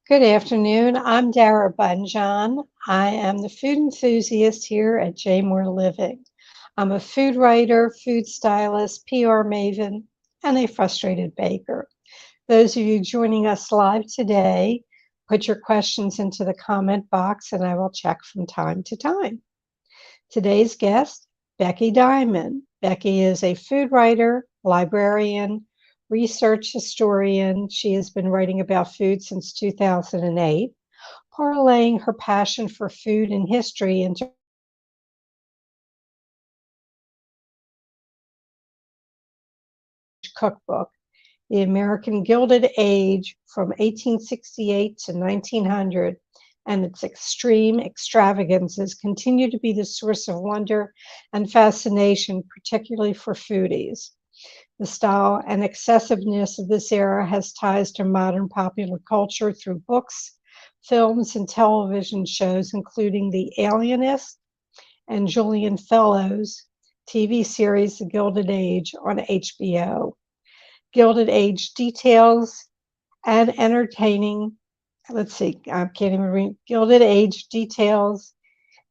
Good afternoon. I'm Dara Bunjon. I am the food enthusiast here at J More Living. I'm a food writer, food stylist, PR maven, and a frustrated baker. Those of you joining us live today, put your questions into the comment box and I will check from time to time. Today's guest, Becky Diamond. Becky is a food writer, librarian, research historian. She has been writing about food since 2008, parlaying her passion for food and history into cookbook, The American Gilded Age from 1868 to 1900, and its extreme extravagances continue to be the source of wonder and fascination, particularly for foodies. The style and excessiveness of this era has ties to modern popular culture through books, films, and television shows, including The Alienist and Julian Fellowes' TV series, The Gilded Age, on HBO. Gilded Age details and entertaining, I can't even read. Gilded Age details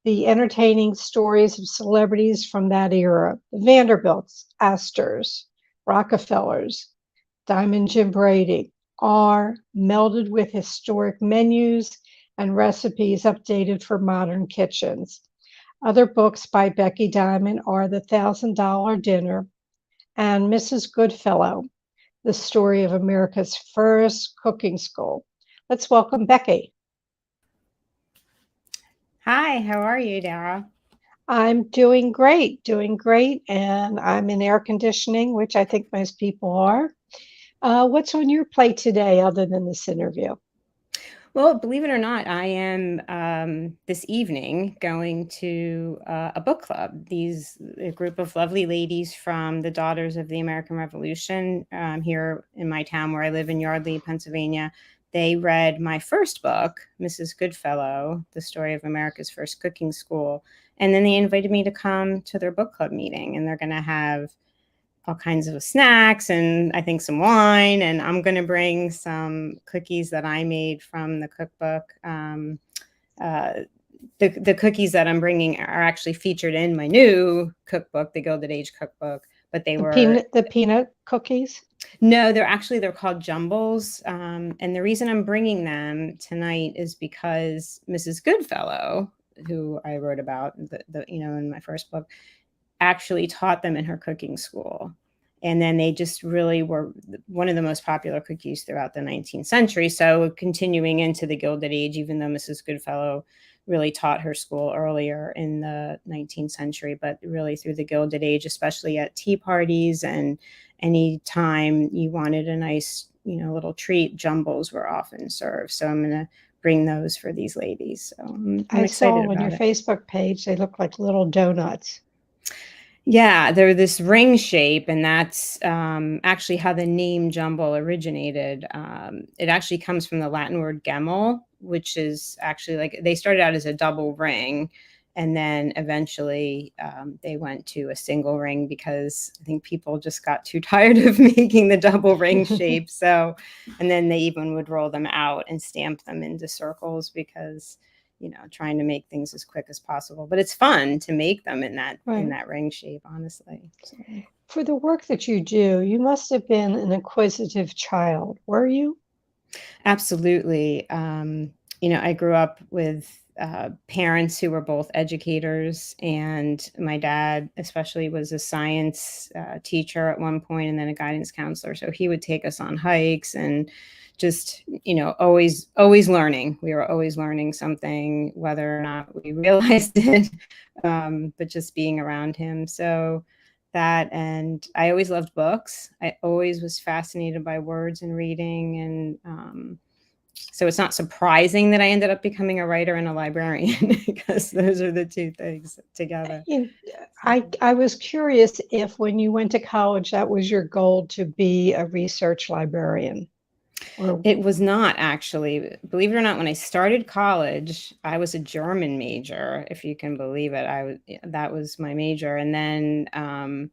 the entertaining stories of celebrities from that era, the Vanderbilts, Astors, Rockefellers, Diamond Jim Brady, are melded with historic menus and recipes updated for modern kitchens. Other books by Becky Diamond are The $1,000 Dinner and Mrs. Goodfellow, the story of America's first cooking school. Let's welcome Becky. Hi, how are you, Dara? I'm doing great, and I'm in air conditioning, which I think most people are. What's on your plate today other than this interview? Well, believe it or not, I am this evening going to a book club. A group of lovely ladies from the Daughters of the American Revolution here in my town where I live in Yardley, Pennsylvania. They read my first book, Mrs. Goodfellow, the story of America's first cooking school. And then they invited me to come to their book club meeting, and they're going to have all kinds of snacks and I think some wine. And I'm going to bring some cookies that I made from the cookbook. The cookies that I'm bringing are actually featured in my new cookbook, the Gilded Age Cookbook. But they were the peanut cookies. No, they're called jumbles. And the reason I'm bringing them tonight is because Mrs. Goodfellow, who I wrote about, in my first book, actually taught them in her cooking school. And then they just really were one of the most popular cookies throughout the 19th century. So continuing into the Gilded Age, even though Mrs. Goodfellow really taught her school earlier in the 19th century, but really through the Gilded Age, especially at tea parties and any time you wanted a nice, little treat, jumbles were often served. So I'm going to bring those for these ladies. So I'm I excited saw about on your it. Facebook page, they look like little donuts. Yeah, they're this ring shape, and that's actually how the name jumble originated. It actually comes from the Latin word gemmel, which is actually they started out as a double ring, and then eventually they went to a single ring because I think people just got too tired of making the double ring shape. So, and then they even would roll them out and stamp them into circles because trying to make things as quick as possible. But it's fun to make them in that ring shape, honestly. So. For the work that you do, you must have been an inquisitive child, were you? Absolutely. I grew up with parents who were both educators, and my dad especially was a science teacher at one point and then a guidance counselor. So he would take us on hikes and just, always learning. We were always learning something, whether or not we realized it, but just being around him. So that, and I always loved books. I always was fascinated by words and reading, and so it's not surprising that I ended up becoming a writer and a librarian because those are the two things together. I was curious if when you went to college, that was your goal to be a research librarian. It was not, actually. Believe it or not, when I started college, I was a German major, if you can believe it. That was my major. And then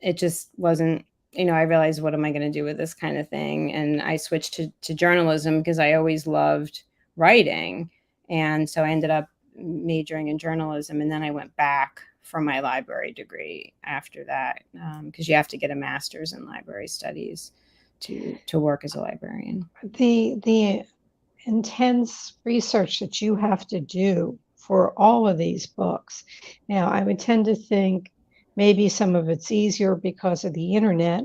it just wasn't I realized, what am I going to do with this kind of thing? And I switched to journalism because I always loved writing. And so I ended up majoring in journalism. And then I went back for my library degree after that, because you have to get a master's in library studies to work as a librarian. The intense research that you have to do for all of these books. Now, I would tend to think maybe some of it's easier because of the internet,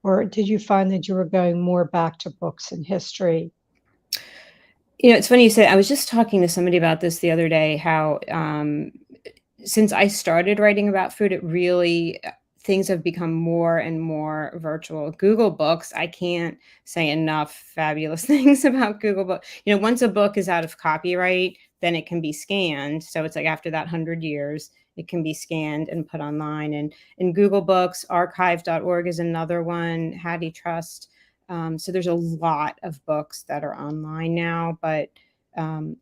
or did you find that you were going more back to books and history? It's funny you say, I was just talking to somebody about this the other day, how since I started writing about food, it really, things have become more and more virtual. Google Books, I can't say enough fabulous things about Google Book. Once a book is out of copyright, then it can be scanned. So it's like after that 100 years, it can be scanned and put online. And in Google Books, archive.org is another one, Hattie Trust. So there's a lot of books that are online now, but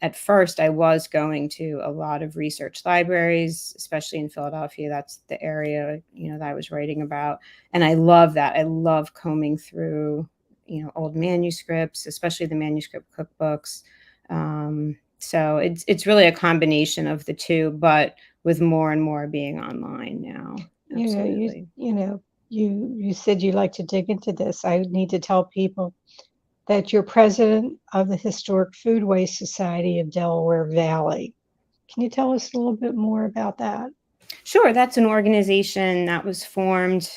at first I was going to a lot of research libraries, especially in Philadelphia. That's the area, that I was writing about. And I love that. I love combing through, old manuscripts, especially the manuscript cookbooks. So it's really a combination of the two, but with more and more being online now. Absolutely. You said you like to dig into this. I need to tell people that you're president of the Historic Foodways Society of Delaware Valley. Can you tell us a little bit more about that? Sure. That's an organization that was formed.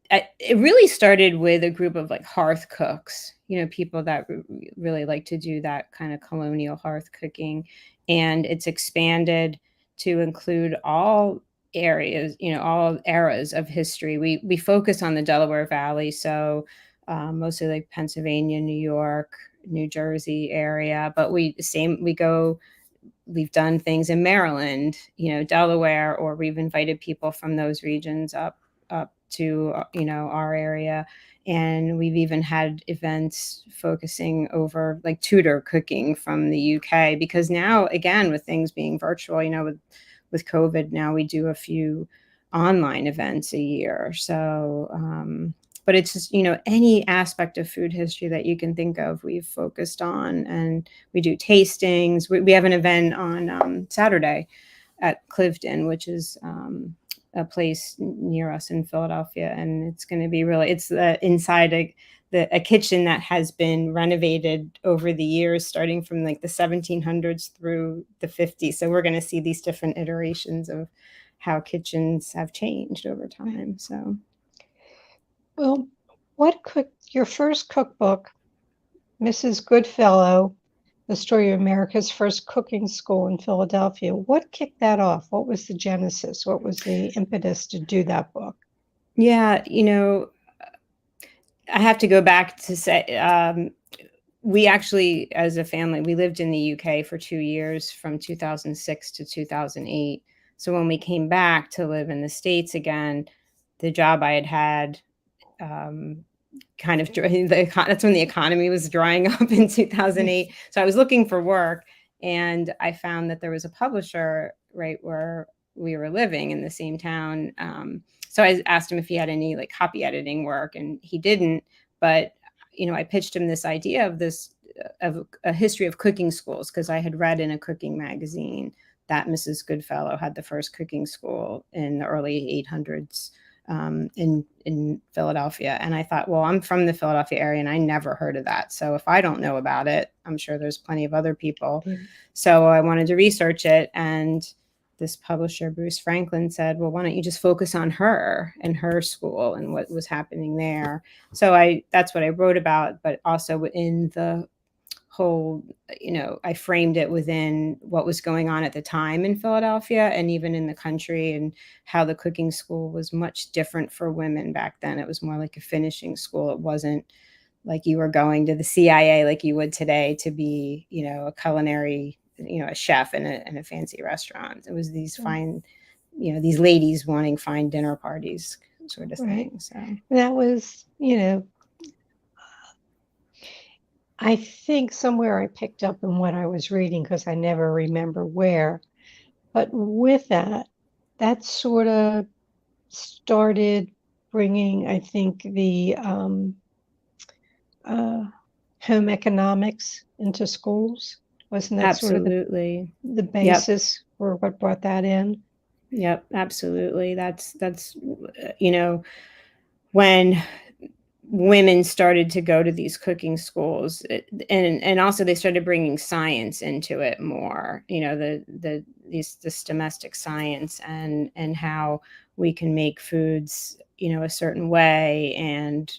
It really started with a group of like hearth cooks, people that really like to do that kind of colonial hearth cooking. And it's expanded to include all areas, all eras of history. We focus on the Delaware Valley. So mostly like Pennsylvania, New York, New Jersey area, but we've done things in Maryland, Delaware, or we've invited people from those regions up to, our area. And we've even had events focusing over like Tudor cooking from the UK, because now, again, with things being virtual, with COVID, now we do a few online events a year. So, but it's just, any aspect of food history that you can think of, we've focused on. And we do tastings. We have an event on Saturday at Clifton, which is a place near us in Philadelphia. And it's going to be it's inside a kitchen that has been renovated over the years, starting from like the 1700s through the 50s. So we're going to see these different iterations of how kitchens have changed over time. So. Well, your first cookbook, Mrs. Goodfellow, the story of America's first cooking school in Philadelphia. What kicked that off? What was the genesis? What was the impetus to do that book? Yeah, I have to go back to say, we actually, as a family, we lived in the UK for 2 years, from 2006 to 2008. So when we came back to live in the States again, the job I had kind of that's when the economy was drying up in 2008. So I was looking for work, and I found that there was a publisher right where we were living in the same town. So I asked him if he had any like copy editing work, and he didn't. But I pitched him this idea of a history of cooking schools, because I had read in a cooking magazine that Mrs. Goodfellow had the first cooking school in the early 800s. In Philadelphia. And I thought, well, I'm from the Philadelphia area and I never heard of that. So if I don't know about it, I'm sure there's plenty of other people. Mm-hmm. So I wanted to research it. And this publisher, Bruce Franklin, said, well, why don't you just focus on her and her school and what was happening there? So that's what I wrote about, but also in the whole, I framed it within what was going on at the time in Philadelphia and even in the country, and how the cooking school was much different for women back then. It was more like a finishing school. It wasn't like you were going to the CIA like you would today to be, a culinary, a chef in a fancy restaurant. It was these fine, these ladies wanting fine dinner parties sort of thing. So that was, I think somewhere I picked up in what I was reading, because I never remember where, but with that sort of started bringing, I think, the home economics into schools. Wasn't that sort of Absolutely. the Yep. basis for what brought that in? Yep. Absolutely. You know, when women started to go to these cooking schools, and also they started bringing science into it more, this domestic science, and how we can make foods, a certain way, and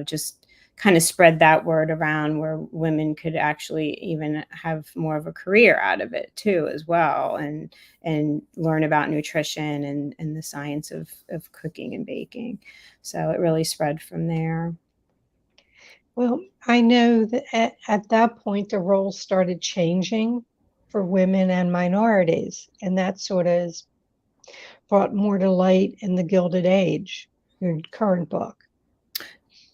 just kind of spread that word around, where women could actually even have more of a career out of it too, as well, and learn about nutrition and the science of cooking and baking. So it really spread from there. Well, I know that at that point, the roles started changing for women and minorities, and that sort of brought more to light in the Gilded Age, your current book.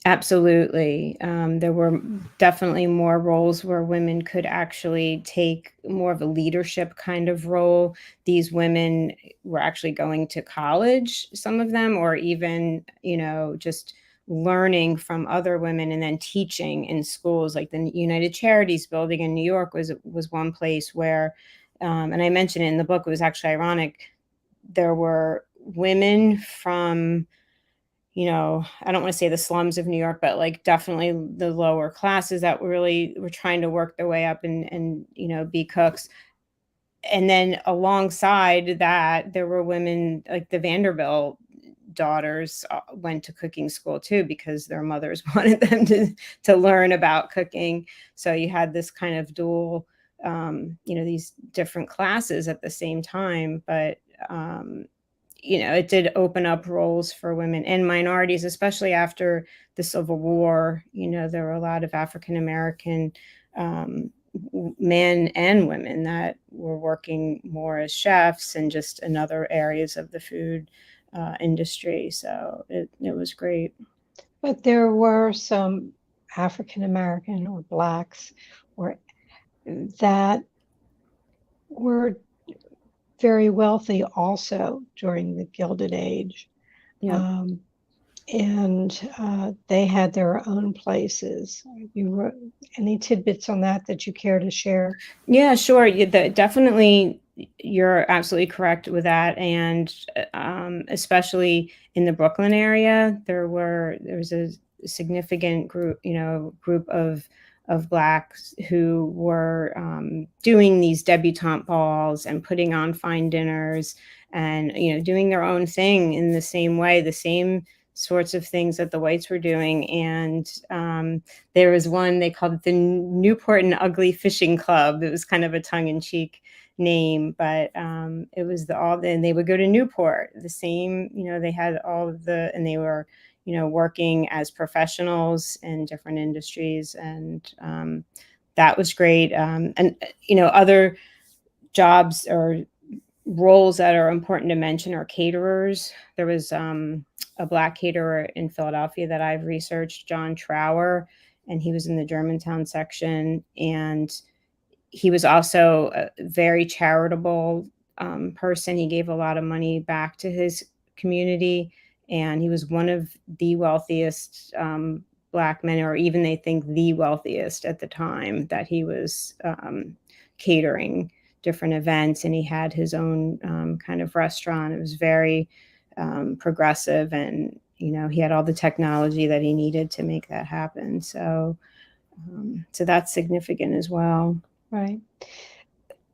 Absolutely. There were definitely more roles where women could actually take more of a leadership kind of role. These women were actually going to college, some of them, or even, just learning from other women and then teaching in schools. Like the United Charities building in New York was one place where, and I mentioned it in the book, it was actually ironic. There were women from, I don't want to say the slums of New York, but like definitely the lower classes that really were trying to work their way up and be cooks. And then alongside that, there were women like the Vanderbilt daughters went to cooking school too, because their mothers wanted them to learn about cooking. So you had this kind of dual, these different classes at the same time, but it did open up roles for women and minorities, especially after the Civil War. There were a lot of African American men and women that were working more as chefs and just in other areas of the food industry. So it was great. But there were some African American or Blacks or that were very wealthy also during the Gilded Age. Yeah. And they had their own places. Any tidbits on that you care to share? Yeah, sure. Definitely, you're absolutely correct with that. And especially in the Brooklyn area, there was a significant group of Blacks who were doing these debutante balls and putting on fine dinners, and doing their own thing in the same way, the same sorts of things that the whites were doing. And there was one, they called it the Newport and Ugly Fishing Club. It was kind of a tongue-in-cheek name, but it was and they would go to Newport, the same, they had and they were, working as professionals in different industries. And that was great. And, other jobs or roles that are important to mention are caterers. There was a Black caterer in Philadelphia that I've researched, John Trower, and he was in the Germantown section. And he was also a very charitable person. He gave a lot of money back to his community, and he was one of the wealthiest Black men, or even they think the wealthiest at the time, that he was catering different events, and he had his own kind of restaurant. It was very progressive, and he had all the technology that he needed to make that happen. So that's significant as well. Right.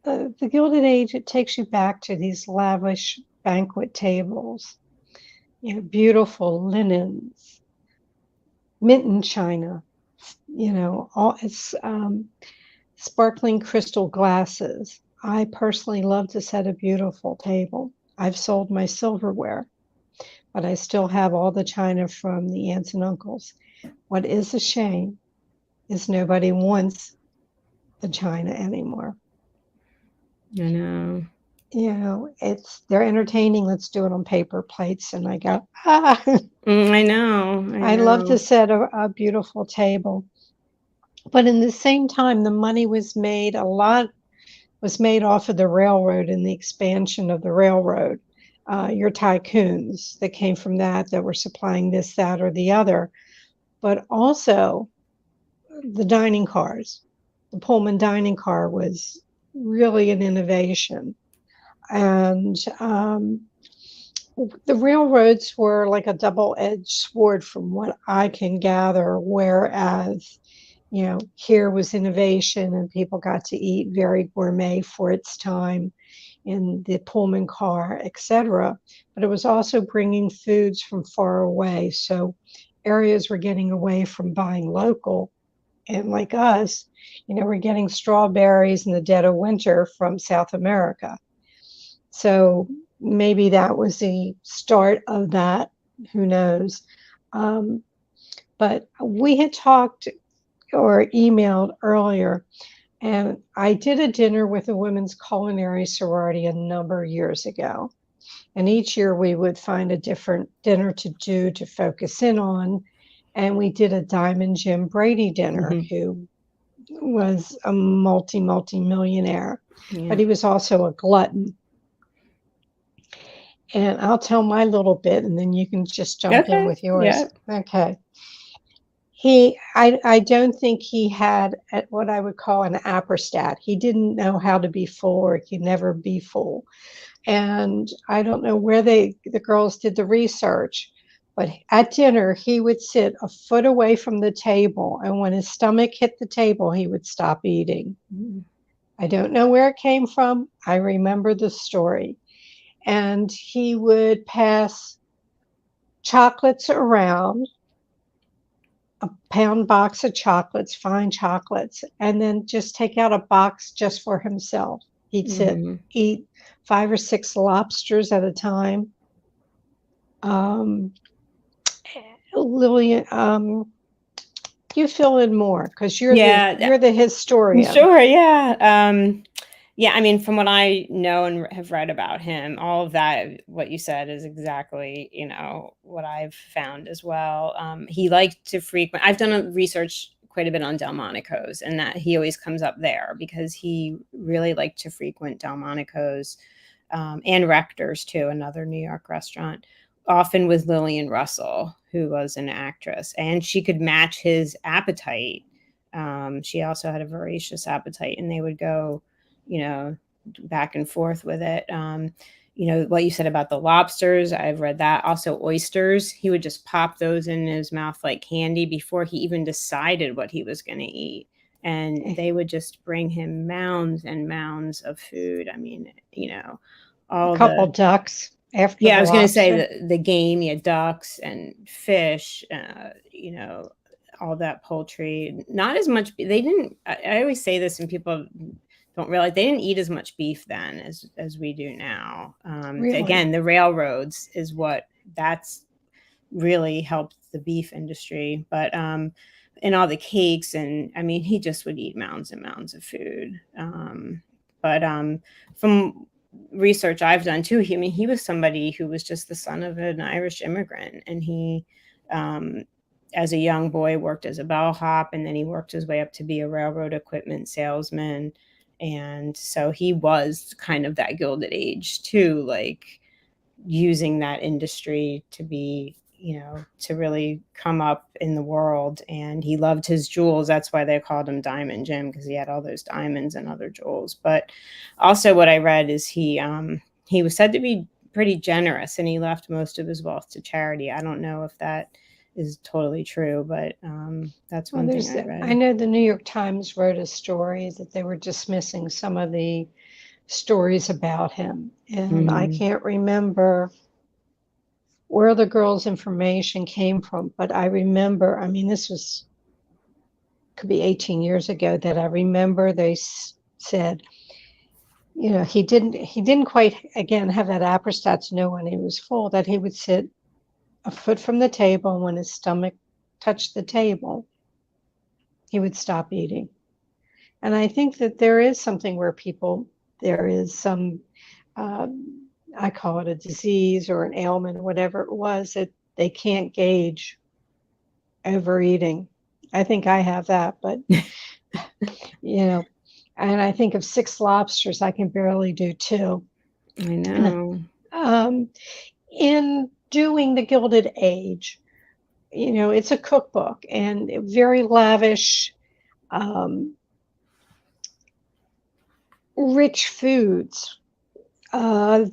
The Gilded Age, it takes you back to these lavish banquet tables, beautiful linens, mitten china, all it's sparkling crystal glasses. I personally love to set a beautiful table. I've sold my silverware, but I still have all the china from the aunts and uncles. What is a shame is nobody wants the china anymore. I know. They're entertaining. Let's do it on paper plates. And I go, I know. I love to set a beautiful table. But in the same time, the money was made, a lot was made off of the railroad and the expansion of the railroad. your tycoons that came from that were supplying this, that, or the other, but also the dining cars. The Pullman dining car was really an innovation. And the railroads were like a double-edged sword from what I can gather, whereas, here was innovation and people got to eat very gourmet for its time in the Pullman car, etc. But it was also bringing foods from far away. So areas were getting away from buying local. And like us, we're getting strawberries in the dead of winter from South America. So maybe that was the start of that. Who knows? But we had talked or emailed earlier, and I did a dinner with a women's culinary sorority a number of years ago. And each year we would find a different dinner to do to focus in on. And we did a Diamond Jim Brady dinner, who was a multi-millionaire, but he was also a glutton. And I'll tell my little bit, and then you can just jump in with yours. Yeah. Okay. I don't think he had what I would call an apostat. He didn't know how to be full, or he could never be full. And I don't know where the girls did the research, but at dinner, he would sit a foot away from the table. And when his stomach hit the table, he would stop eating. I don't know where it came from. I remember the story. And he would pass chocolates around, a pound box of chocolates, fine chocolates, and then just take out a box just for himself. He'd sit, eat 5 or 6 lobsters at a time. Lillian, you fill in more because you're the historian. Sure, yeah. Yeah, I mean, from what I know and have read about him, all of that, what you said is exactly, what I've found as well. He liked to frequent, I've done research quite a bit on Delmonico's, and that he always comes up there because he really liked to frequent Delmonico's and Rector's too, another New York restaurant, often with Lillian Russell, who was an actress, and she could match his appetite. She also had a voracious appetite, and they would go back and forth with it. What you said about the lobsters, I've read that. Also oysters, he would just pop those in his mouth like candy before he even decided what he was going to eat. And they would just bring him mounds and mounds of food. I mean, a couple ducks after. Yeah, I was going to say the game, ducks and fish, all that poultry. Not as much. They didn't. I always say this, and people don't realize they didn't eat as much beef then as we do now. Really? Again, the railroads is that's really helped the beef industry. But and all the cakes, and I mean, he just would eat mounds and mounds of food. But from research I've done too, he was somebody who was just the son of an Irish immigrant, and he as a young boy worked as a bellhop, and then he worked his way up to be a railroad equipment salesman. And so he was kind of that Gilded Age too, like using that industry to be, to really come up in the world. And he loved his jewels. That's why they called him Diamond Jim, because he had all those diamonds and other jewels. But also what I read is he was said to be pretty generous, and he left most of his wealth to charity. I don't know if that is totally true, but that's one thing I read. I know the New York Times wrote a story that they were dismissing some of the stories about him, and I can't remember where the girl's information came from, but I remember, I mean, could be 18 years ago, that I remember they said, he didn't quite, again, have that apostat to know when he was full, that he would sit a foot from the table, and when his stomach touched the table, he would stop eating. And I think that there is something where there is some, I call it a disease or an ailment or whatever it was, that they can't gauge overeating. I think I have that, but, and I think of 6 lobsters, I can barely do 2. I know. In doing the Gilded Age, it's a cookbook and very lavish, rich foods. Was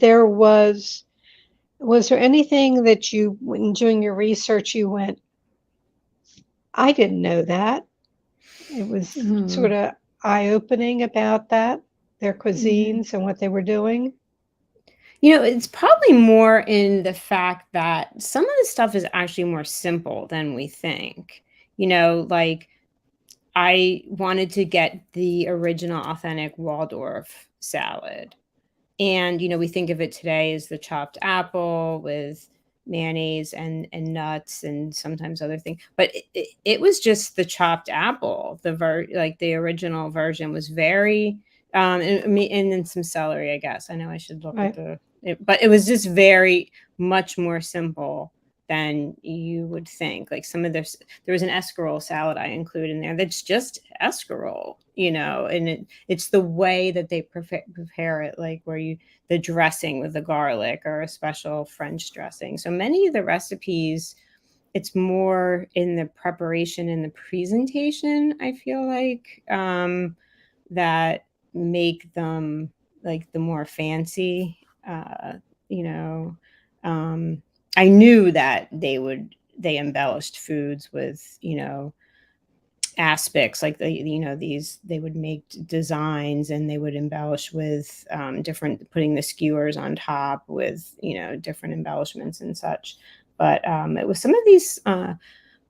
there anything that you, when doing your research, you went, I didn't know that? It was sort of eye-opening about that, their cuisines and what they were doing. It's probably more in the fact that some of the stuff is actually more simple than we think. Like I wanted to get the original authentic Waldorf salad. And, we think of it today as the chopped apple with mayonnaise and nuts and sometimes other things. But it was just the chopped apple. The original version was very, and then some celery, I guess. I know I should look Right. at but it was just very much more simple than you would think. Like there was an escarole salad I include in there that's just escarole, and it's the way that they prepare it, like the dressing with the garlic or a special French dressing. So many of the recipes, it's more in the preparation and the presentation, I feel like, that make them like the more fancy, you know, I knew that they embellished foods with, aspects like they would make designs and they would embellish with putting the skewers on top with, different embellishments and such. But it was some of these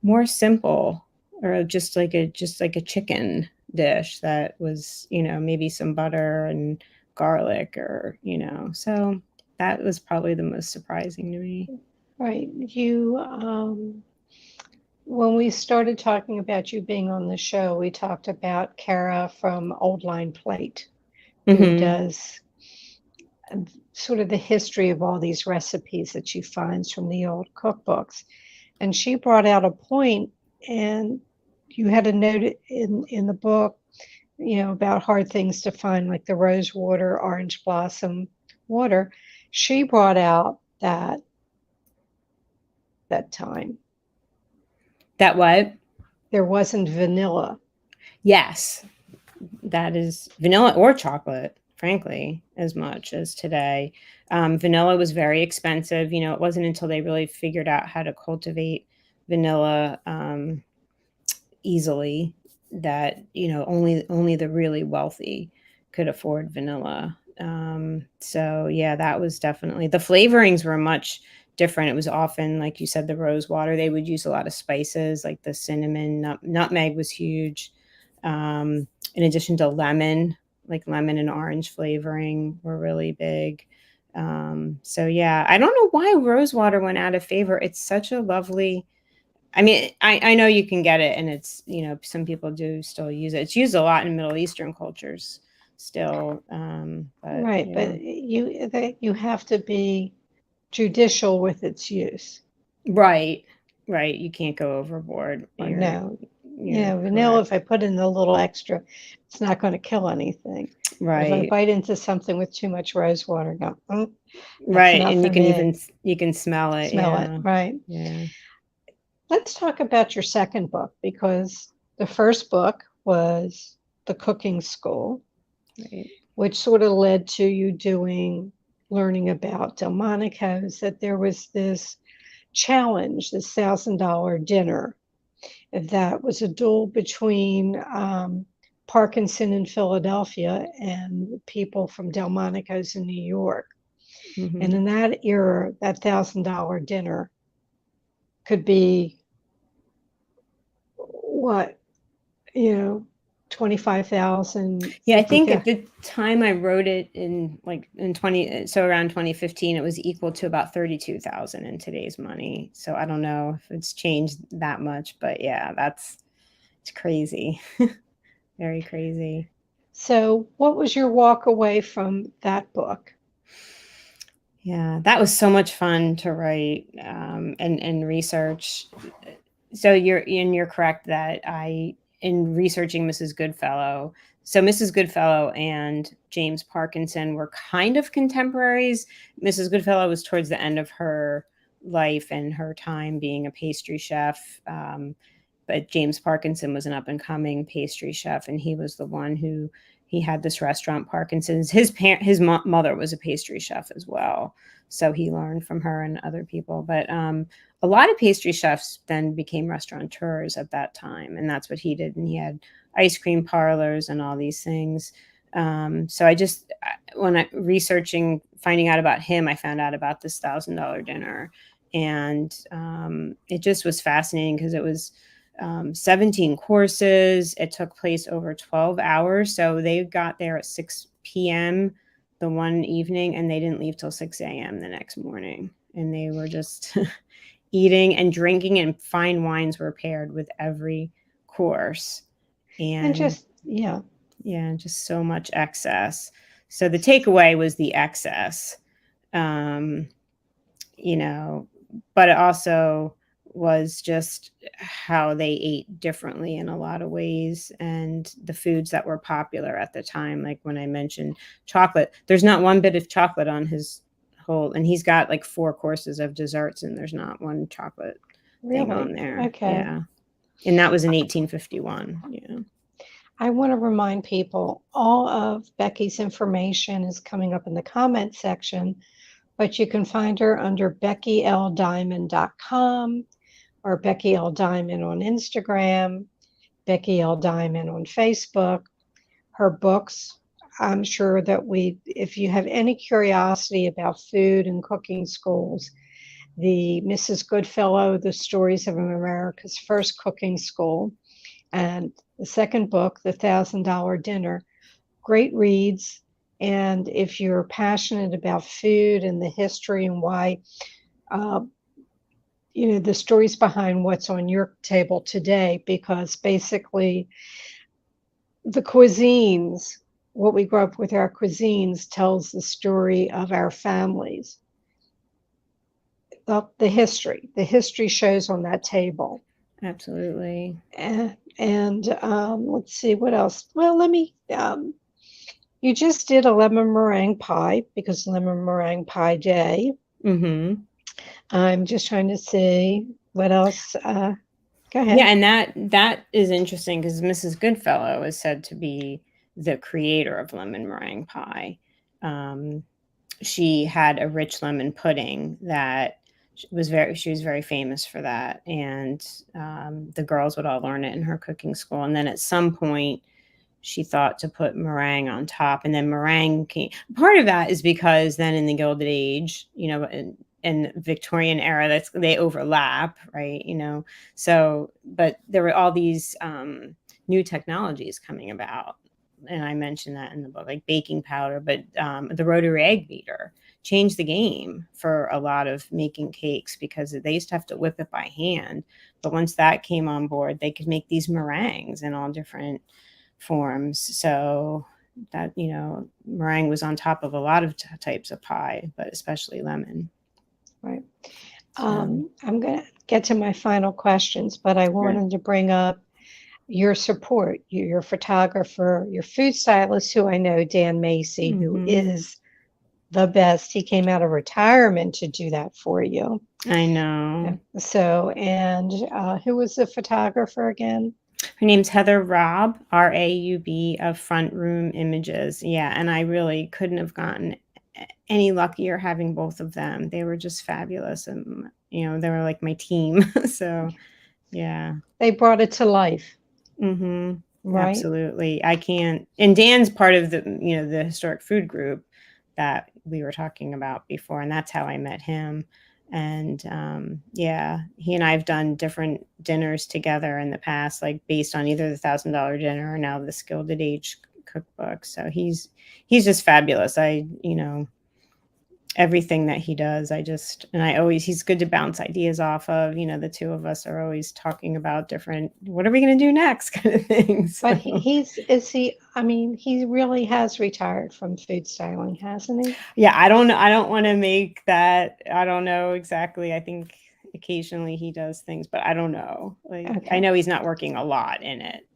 more simple, or just like a chicken dish that was, maybe some butter and garlic, or, so that was probably the most surprising to me. Right. When we started talking about you being on the show, we talked about Kara from Old Line Plate, who does sort of the history of all these recipes that she finds from the old cookbooks. And she brought out a point, and you had a note in the book, about hard things to find, like the rose water, orange blossom water. She brought out that time That what? there wasn't vanilla. Yes, that is vanilla or chocolate, frankly, as much as today. Vanilla was very expensive. It wasn't until they really figured out how to cultivate vanilla easily that, only the really wealthy could afford vanilla. So yeah, that was definitely, the flavorings were much different. It was often, like you said, the rose water. They would use a lot of spices, like the cinnamon, nutmeg was huge. In addition to lemon, like lemon and orange flavoring were really big. So yeah, I don't know why rose water went out of favor. It's such a lovely, I mean, I know you can get it, and it's, some people do still use it. It's used a lot in Middle Eastern cultures still. But Right, but you have to be judicial with its use. right. You can't go overboard. No, You're vanilla, correct. if I put in a little extra, it's not going to kill anything. But if I Right. bite into something with too much rose water, go, that's Right. not And for me. you can smell it. Smell it, Yeah. right? Yeah. Let's talk about your second book, because the first book was The Cooking School, Right. which sort of led to you learning about Delmonico's, that there was this challenge, this $1,000 dinner that was a duel between Parkinson in Philadelphia and people from Delmonico's in New York. And in that era, that $1,000 dinner could be what, 25,000. Yeah, I think at the time I wrote it in around 2015, it was equal to about 32,000 in today's money. So I don't know if it's changed that much, but yeah, it's crazy. Very crazy. So what was your walk away from that book? Yeah, that was so much fun to write and research. So you're correct that I in researching Mrs. Goodfellow, so Mrs. Goodfellow and James Parkinson were kind of contemporaries. Mrs. Goodfellow was towards the end of her life and her time being a pastry chef. But James Parkinson was an up and coming pastry chef, and he was the one who he had this restaurant Parkinson's. His mother was a pastry chef as well, so he learned from her and other people. But a lot of pastry chefs then became restaurateurs at that time, and that's what he did. And he had ice cream parlors and all these things. So I just, when I researching, finding out about him, I found out about this $1,000 dinner, and it just was fascinating because it was 17 courses. It took place over 12 hours. So they got there at 6 p.m. the one evening, and they didn't leave till 6 a.m. the next morning. And they were just eating and drinking, and fine wines were paired with every course. And just, just so much excess. So the takeaway was the excess, but it also was just how they ate differently in a lot of ways, and the foods that were popular at the time. Like when I mentioned chocolate, there's not one bit of chocolate on his whole, and he's got like 4 courses of desserts, and there's not one chocolate thing on there. Okay. Yeah. And that was in 1851. Yeah. I want to remind people all of Becky's information is coming up in the comment section, but you can find her under BeckyLDiamond.com or Becky L. Diamond on Instagram, Becky L. Diamond on Facebook. Her books, I'm sure that if you have any curiosity about food and cooking schools, the Mrs. Goodfellow, The Stories of America's First Cooking School, and the second book, The $1,000 Dinner, great reads. And if you're passionate about food and the history and why, the stories behind what's on your table today, because basically the cuisines, what we grew up with, our cuisines tells the story of our families. The history shows on that table. Absolutely. And let's see what else. Well, you just did a lemon meringue pie because lemon meringue pie day. Mm-hmm. I'm just trying to see what else. Go ahead. Yeah, and that is interesting because Mrs. Goodfellow is said to be the creator of lemon meringue pie. She had a rich lemon pudding that she was very famous for that, and the girls would all learn it in her cooking school. And then at some point, she thought to put meringue on top, and then meringue came. Part of that is because then in the Gilded Age, in Victorian era, they overlap, right? So, but there were all these new technologies coming about, and I mentioned that in the book, like baking powder, but the rotary egg beater changed the game for a lot of making cakes because they used to have to whip it by hand. But once that came on board, they could make these meringues in all different forms. So that, meringue was on top of a lot of types of pie, but especially lemon. Right. I'm going to get to my final questions, but I wanted to bring up your support, your photographer, your food stylist, who I know, Dan Macy, who is the best. He came out of retirement to do that for you. I know. So, and who was the photographer again? Her name's Heather Raub, R-A-U-B, of Front Room Images. Yeah, and I really couldn't have gotten any luckier having both of them. They were just fabulous, and they were like my team. So, yeah, they brought it to life. Right? Absolutely. I can't. And Dan's part of the the historic food group that we were talking about before, and that's how I met him. And he and I have done different dinners together in the past, like based on either the $1,000 dinner or now the Gilded Age Cookbook. So he's just fabulous. Everything that he does, he's good to bounce ideas off of. The two of us are always talking about different, what are we going to do next kind of things. So. But he really has retired from food styling, hasn't he? Yeah, I don't want to make that. I don't know exactly. I think occasionally he does things, but I don't know. I know he's not working a lot in it.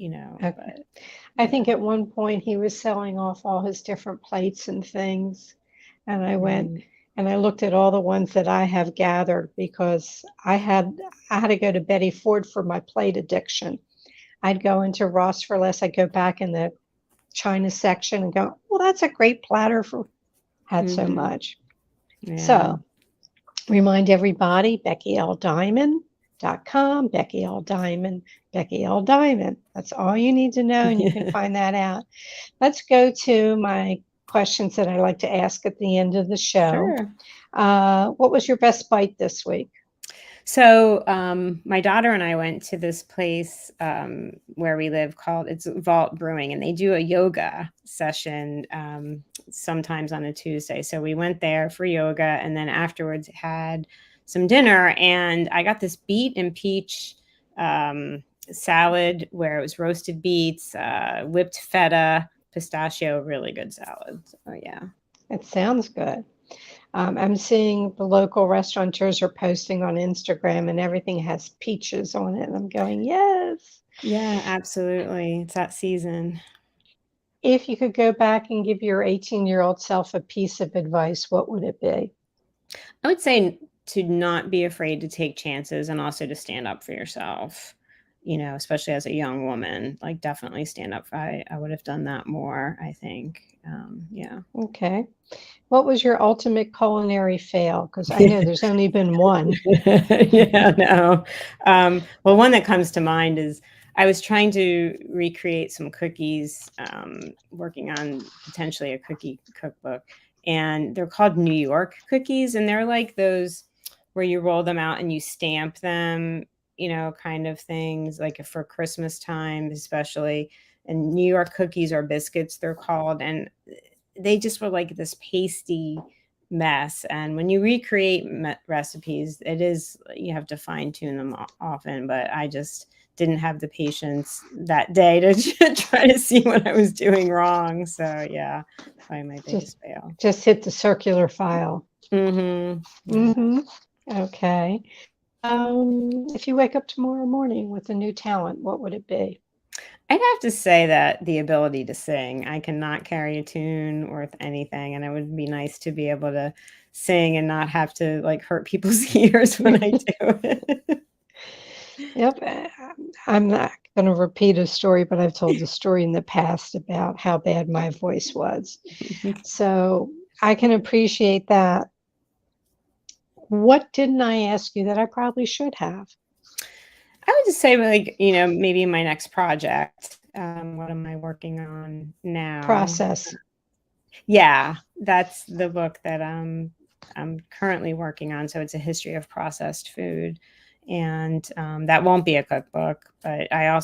Okay. but I think at one point he was selling off all his different plates and things. And I went right. and I looked at all the ones that I have gathered because I had to go to Betty Ford for my plate addiction. I'd go into Ross for Less. I'd go back in the China section and go, well, that's a great platter for had so Hmm. much. Yeah. So remind everybody, BeckyLDiamond.com, Becky L. Diamond, Becky L. Diamond. That's all you need to know, and you can find that out. Let's go to my questions that I like to ask at the end of the show. Sure. What was your best bite this week? So my daughter and I went to this place where we live called it's Vault Brewing, and they do a yoga session sometimes on a Tuesday. So we went there for yoga, and then afterwards had some dinner. And I got this beet and peach salad where it was roasted beets, whipped feta, pistachio, really good salad. So yeah. It sounds good. I'm seeing the local restaurateurs are posting on Instagram and everything has peaches on it. And I'm going, yes. Yeah, absolutely. It's that season. If you could go back and give your 18-year-old self a piece of advice, what would it be? I would say to not be afraid to take chances and also to stand up for yourself, especially as a young woman, like definitely stand up. I would have done that more, I think. Yeah. Okay. What was your ultimate culinary fail? Because I know there's only been one. Yeah, no. Well, one that comes to mind is I was trying to recreate some cookies, working on potentially a cookie cookbook, and they're called New York cookies, and they're like those where you roll them out and you stamp them, kind of things like for Christmas time, especially. And New York cookies or biscuits, they're called, and they just were like this pasty mess. And when you recreate recipes, you have to fine tune them often, but I just didn't have the patience that day to try to see what I was doing wrong. So yeah, probably my biggest fail. Just hit the circular file. Mm-hmm. Yeah. Mm-hmm. Okay. If you wake up tomorrow morning with a new talent, what would it be? I'd have to say that the ability to sing. I cannot carry a tune worth anything, and it would be nice to be able to sing and not have to like hurt people's ears when I do it. Yep. I'm not going to repeat a story, but I've told the story in the past about how bad my voice was. So I can appreciate that. What didn't I ask you that I probably should have? I would just say, like, maybe my next project. What am I working on now? Process. Yeah, that's the book that I'm currently working on. So it's a history of processed food, and that won't be a cookbook. But I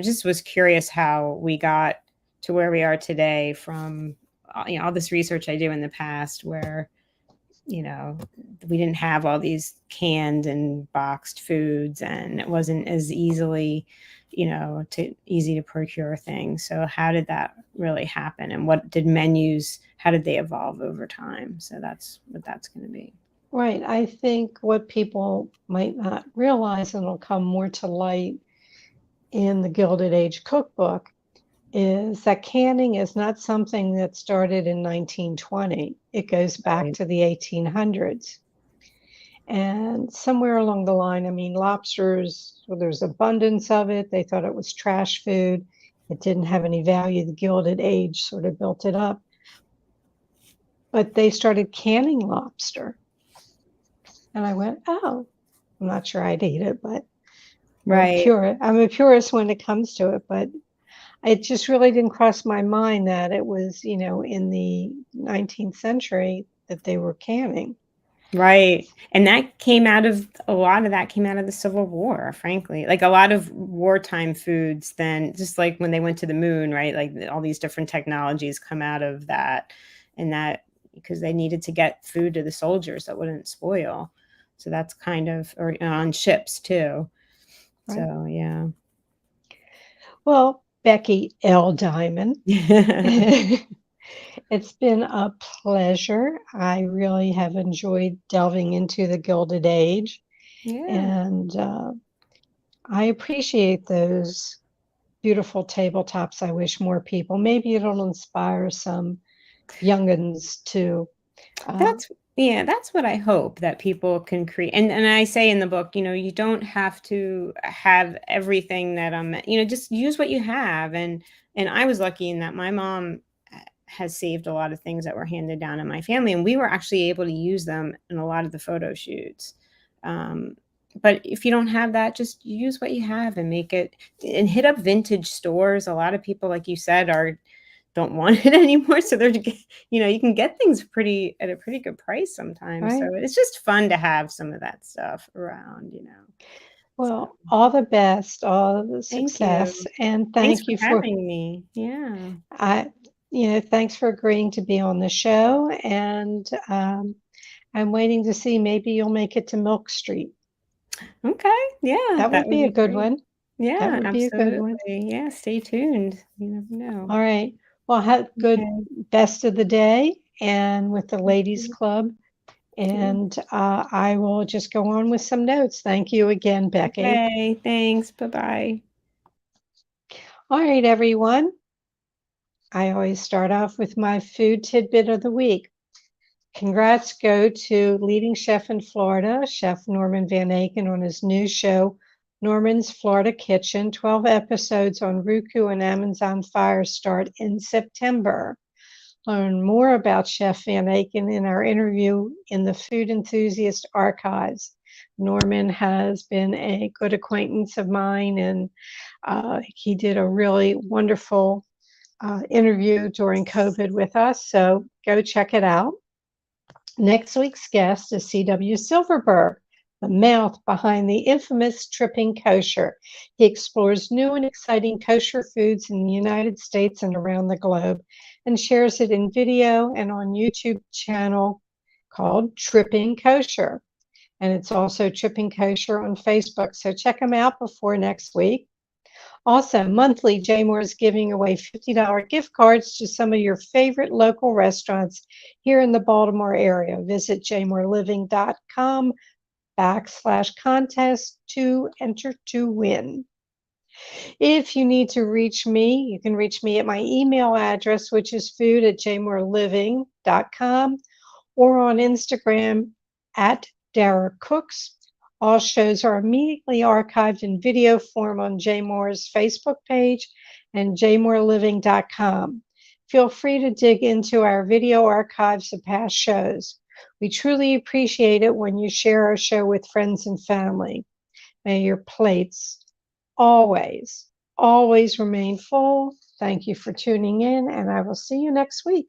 just was curious how we got to where we are today from all this research I do in the past, where we didn't have all these canned and boxed foods, and it wasn't as easy to procure things. So how did that really happen, and how did they evolve over time? So that's what that's going to be. Right. I think what people might not realize, and it'll come more to light in the Gilded Age Cookbook, is that canning is not something that started in 1920. It goes back Right. to the 1800s. And somewhere along the line, I mean, lobsters, well, there's abundance of it. They thought it was trash food. It didn't have any value. The Gilded Age sort of built it up. But they started canning lobster. And I went, oh, I'm not sure I'd eat it, but Right. I'm a purist when it comes to it. But it just really didn't cross my mind that it was, in the 19th century that they were canning. Right. And a lot of that came out of the Civil War, frankly. Like a lot of wartime foods, then just like when they went to the moon, right? Like all these different technologies come out of that, and that because they needed to get food to the soldiers that wouldn't spoil. So that's or on ships too. Right. So yeah. Well, Becky L. Diamond, it's been a pleasure. I really have enjoyed delving into the Gilded Age. Yeah. And I appreciate those beautiful tabletops. I wish more people, maybe it'll inspire some youngins to. Uh, That's what I hope that people can create. And I say in the book, you don't have to have everything that just use what you have. And I was lucky in that my mom has saved a lot of things that were handed down in my family, and we were actually able to use them in a lot of the photo shoots. Um, but if you don't have that, just use what you have and make it, and hit up vintage stores. A lot of people, like you said, don't want it anymore. So you can get things at a pretty good price sometimes. So right. it's just fun to have some of that stuff around. So Well, all the best, all the thank you. success, and Thanks thank for you for having me. Yeah. I, thanks for agreeing to be on the show. And I'm waiting to see, maybe you'll make it to Milk Street. Okay. Yeah, That that would would be a be good great. one. That Yeah, would be a good absolutely. one. Yeah, stay tuned. You never know. All right. Well, have good Okay. best of the day and with the Thank ladies you. club. Yeah. And I will just go on with some notes. Thank you again, Becky. Okay, thanks. Bye-bye. All right, everyone. I always start off with my food tidbit of the week. Congrats go to leading chef in Florida, Chef Norman Van Aken, on his new show, Norman's Florida Kitchen. 12 episodes on Roku and Amazon Fire start in September. Learn more about Chef Van Aken in our interview in the Food Enthusiast archives. Norman has been a good acquaintance of mine, and he did a really wonderful interview during COVID with us. So go check it out. Next week's guest is C.W. Silverberg, the mouth behind the infamous Tripping Kosher. He explores new and exciting kosher foods in the United States and around the globe, and shares it in video and on YouTube channel called Tripping Kosher. And it's also Tripping Kosher on Facebook. So check him out before next week. Also, monthly, Jaymore is giving away $50 gift cards to some of your favorite local restaurants here in the Baltimore area. Visit jaymoreliving.com/contest to enter to win. If you need to reach me, you can reach me at my email address, which is food@jaymoreliving.com, or on Instagram at Dara Cooks. All shows are immediately archived in video form on Jaymore's Facebook page and jaymoreliving.com. Feel free to dig into our video archives of past shows. We truly appreciate it when you share our show with friends and family. May your plates always, always remain full. Thank you for tuning in, and I will see you next week.